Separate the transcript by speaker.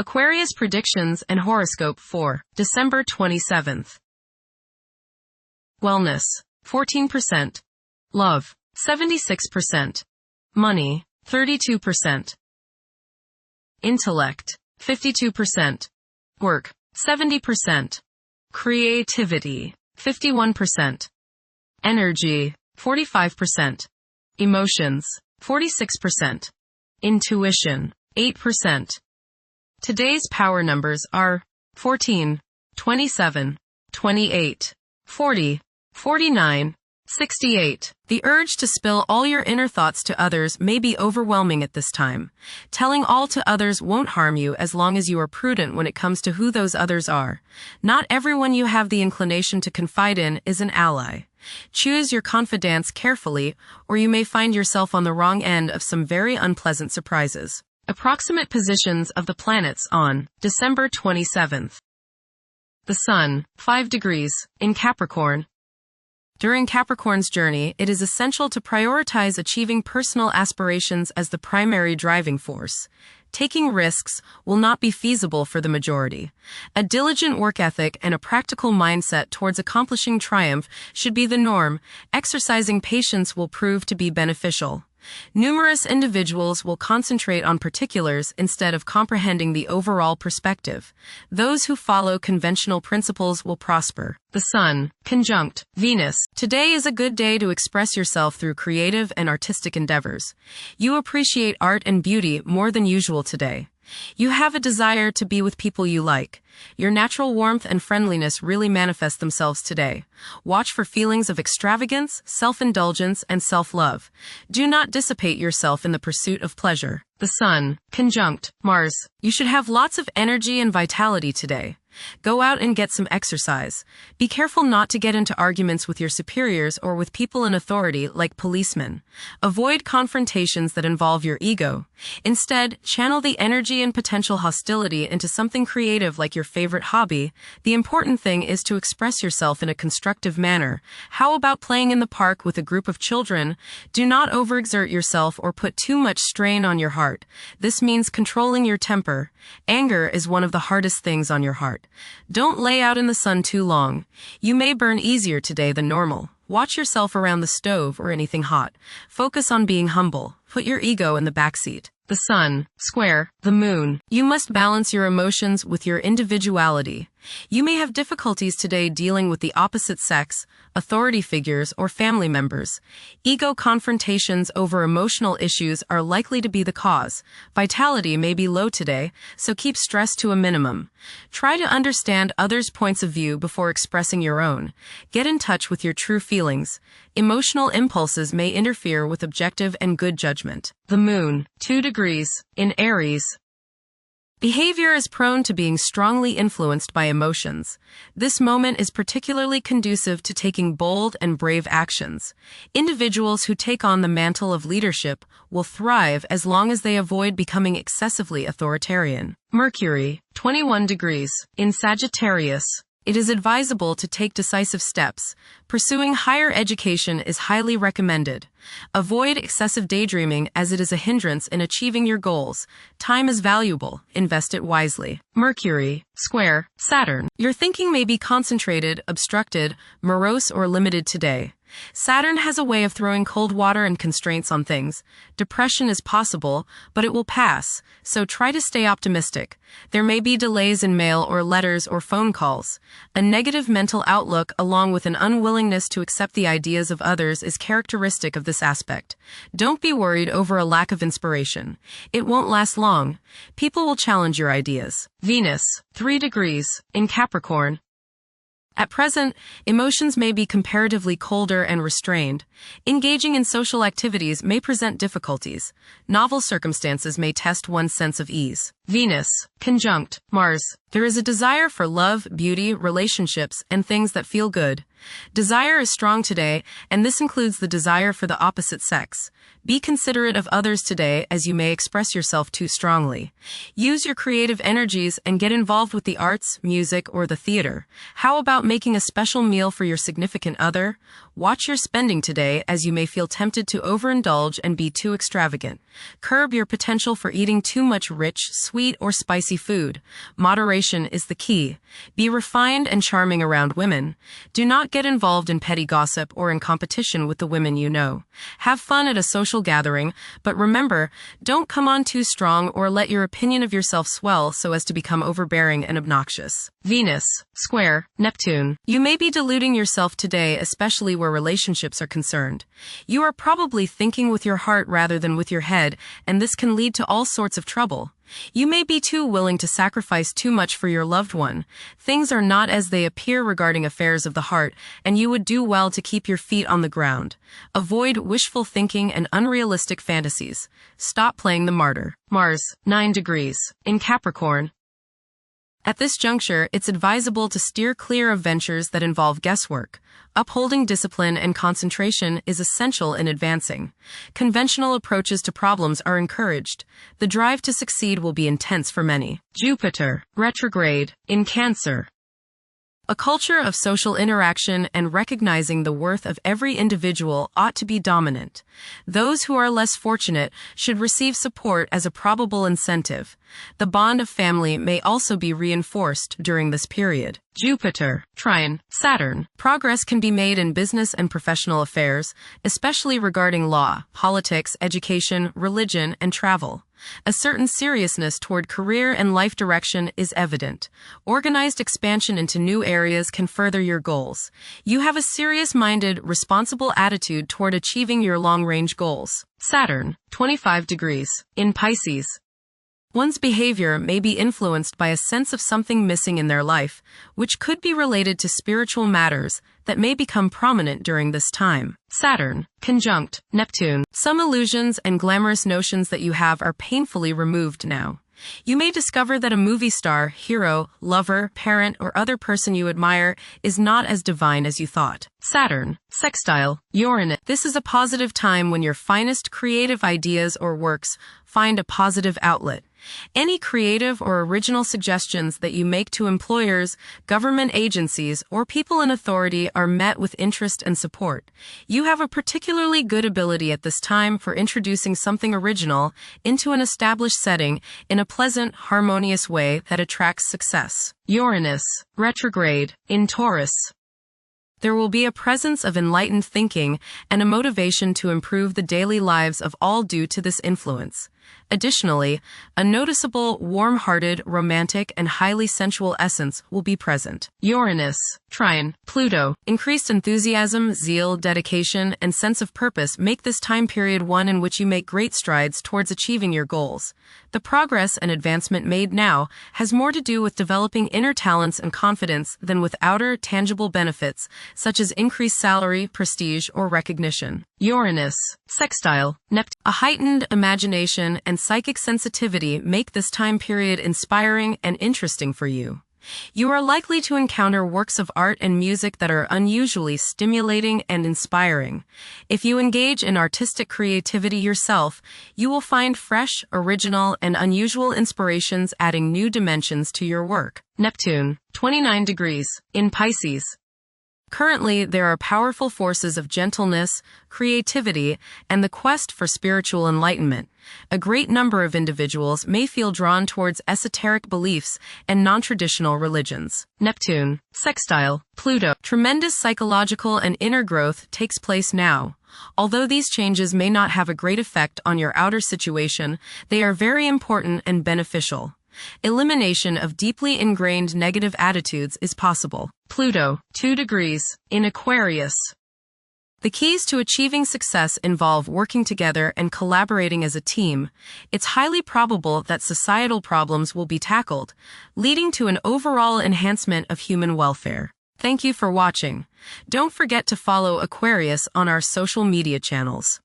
Speaker 1: Aquarius predictions and horoscope for December 27th. Wellness, 14%. Love, 76%. Money, 32%. Intellect, 52%. Work, 70%. Creativity, 51%. Energy, 45%. Emotions, 46%. Intuition, 8%. Today's power numbers are 14, 27, 28, 40, 49, 68. The urge to spill all your inner thoughts to others may be overwhelming at this time. Telling all to others won't harm you as long as you are prudent when it comes to who those others are. Not everyone you have the inclination to confide in is an ally. Choose your confidants carefully, or you may find yourself on the wrong end of some very unpleasant surprises. Approximate positions of the planets on December 27th. The Sun, 5 degrees, in Capricorn. During Capricorn's journey, it is essential to prioritize achieving personal aspirations as the primary driving force. Taking risks will not be feasible for the majority. A diligent work ethic and a practical mindset towards accomplishing triumph should be the norm. Exercising patience will prove to be beneficial. Numerous individuals will concentrate on particulars instead of comprehending the overall perspective. Those who follow conventional principles will prosper. The Sun, conjunct Venus. Today is a good day to express yourself through creative and artistic endeavors. You appreciate art and beauty more than usual today. You have a desire to be with people you like. Your natural warmth and friendliness really manifest themselves today. Watch for feelings of extravagance, self-indulgence, and self-love. Do not dissipate yourself in the pursuit of pleasure. The Sun, conjunct Mars. You should have lots of energy and vitality today. Go out and get some exercise. Be careful not to get into arguments with your superiors or with people in authority like policemen. Avoid confrontations that involve your ego. Instead, channel the energy and potential hostility into something creative like your favorite hobby. The important thing is to express yourself in a constructive manner. How about playing in the park with a group of children? Do not overexert yourself or put too much strain on your heart. This means controlling your temper. Anger is one of the hardest things on your heart. Don't lay out in the sun too long. You may burn easier today than normal. Watch yourself around the stove or anything hot. Focus on being humble. Put your ego in the backseat. The Sun, square the Moon. You must balance your emotions with your individuality. You may have difficulties today dealing with the opposite sex, authority figures, or family members. Ego confrontations over emotional issues are likely to be the cause. Vitality may be low today, so keep stress to a minimum. Try to understand others' points of view before expressing your own. Get in touch with your true feelings. Emotional impulses may interfere with objective and good judgment. The Moon, 2 degrees, in Aries. Behavior is prone to being strongly influenced by emotions. This moment is particularly conducive to taking bold and brave actions. Individuals who take on the mantle of leadership will thrive as long as they avoid becoming excessively authoritarian. Mercury, 21 degrees, in Sagittarius. It is advisable to take decisive steps. Pursuing higher education is highly recommended. Avoid excessive daydreaming as it is a hindrance in achieving your goals. Time is valuable. Invest it wisely. Mercury, square Saturn. Your thinking may be concentrated, obstructed, morose, or limited today. Saturn has a way of throwing cold water and constraints on things. Depression is possible, but it will pass, so try to stay optimistic. There may be delays in mail or letters or phone calls. A negative mental outlook along with an unwillingness to accept the ideas of others is characteristic of this aspect. Don't be worried over a lack of inspiration. It won't last long. People will challenge your ideas. Venus, 3 degrees, in Capricorn. At present, emotions may be comparatively colder and restrained. Engaging in social activities may present difficulties. Novel circumstances may test one's sense of ease. Venus, conjunct Mars. There is a desire for love, beauty, relationships, and things that feel good. Desire is strong today, and this includes the desire for the opposite sex. Be considerate of others today, as you may express yourself too strongly. Use your creative energies and get involved with the arts, music, or the theater. How about making a special meal for your significant other? Watch your spending today, as you may feel tempted to overindulge and be too extravagant. Curb your potential for eating too much rich, sweet, or spicy food. Moderation is the key. Be refined and charming around women. Do not get involved in petty gossip or in competition with the women you know. Have fun at a social gathering, but remember, don't come on too strong or let your opinion of yourself swell so as to become overbearing and obnoxious. Venus, square, Neptune. You may be deluding yourself today, especially where relationships are concerned. You are probably thinking with your heart rather than with your head, and this can lead to all sorts of trouble. You may be too willing to sacrifice too much for your loved one. Things are not as they appear regarding affairs of the heart, and you would do well to keep your feet on the ground. Avoid wishful thinking and unrealistic fantasies. Stop playing the martyr. Mars, 9 degrees. In Capricorn. At this juncture, it's advisable to steer clear of ventures that involve guesswork. Upholding discipline and concentration is essential in advancing. Conventional approaches to problems are encouraged. The drive to succeed will be intense for many. Jupiter, retrograde, in Cancer. A culture of social interaction and recognizing the worth of every individual ought to be dominant. Those who are less fortunate should receive support as a probable incentive. The bond of family may also be reinforced during this period. Jupiter, trine, Saturn. Progress can be made in business and professional affairs, especially regarding law, politics, education, religion, and travel. A certain seriousness toward career and life direction is evident. Organized expansion into new areas can further your goals. You have a serious-minded, responsible attitude toward achieving your long-range goals. Saturn, 25 degrees. In Pisces. One's behavior may be influenced by a sense of something missing in their life, which could be related to spiritual matters that may become prominent during this time. Saturn, conjunct Neptune. Some illusions and glamorous notions that you have are painfully removed now. You may discover that a movie star, hero, lover, parent, or other person you admire is not as divine as you thought. Saturn, sextile, Uranus. This is a positive time when your finest creative ideas or works find a positive outlet. Any creative or original suggestions that you make to employers, government agencies, or people in authority are met with interest and support. You have a particularly good ability at this time for introducing something original into an established setting in a pleasant, harmonious way that attracts success. Uranus, retrograde, in Taurus. There will be a presence of enlightened thinking and a motivation to improve the daily lives of all due to this influence. Additionally, a noticeable, warm-hearted, romantic, and highly sensual essence will be present. Uranus, trine, Pluto. Increased enthusiasm, zeal, dedication, and sense of purpose make this time period one in which you make great strides towards achieving your goals. The progress and advancement made now has more to do with developing inner talents and confidence than with outer, tangible benefits, such as increased salary, prestige, or recognition. Uranus, sextile, Neptune. A heightened imagination and psychic sensitivity make this time period inspiring and interesting for you. You are likely to encounter works of art and music that are unusually stimulating and inspiring. If you engage in artistic creativity yourself, you will find fresh, original, and unusual inspirations adding new dimensions to your work. Neptune, 29 degrees, in Pisces. Currently, there are powerful forces of gentleness, creativity, and the quest for spiritual enlightenment. A great number of individuals may feel drawn towards esoteric beliefs and non-traditional religions. Neptune, sextile, Pluto. Tremendous psychological and inner growth takes place now. Although these changes may not have a great effect on your outer situation, they are very important and beneficial. Elimination of deeply ingrained negative attitudes is possible. Pluto, 2 degrees, in Aquarius. The keys to achieving success involve working together and collaborating as a team. It's highly probable that societal problems will be tackled, leading to an overall enhancement of human welfare. Thank you for watching. Don't forget to follow Aquarius on our social media channels.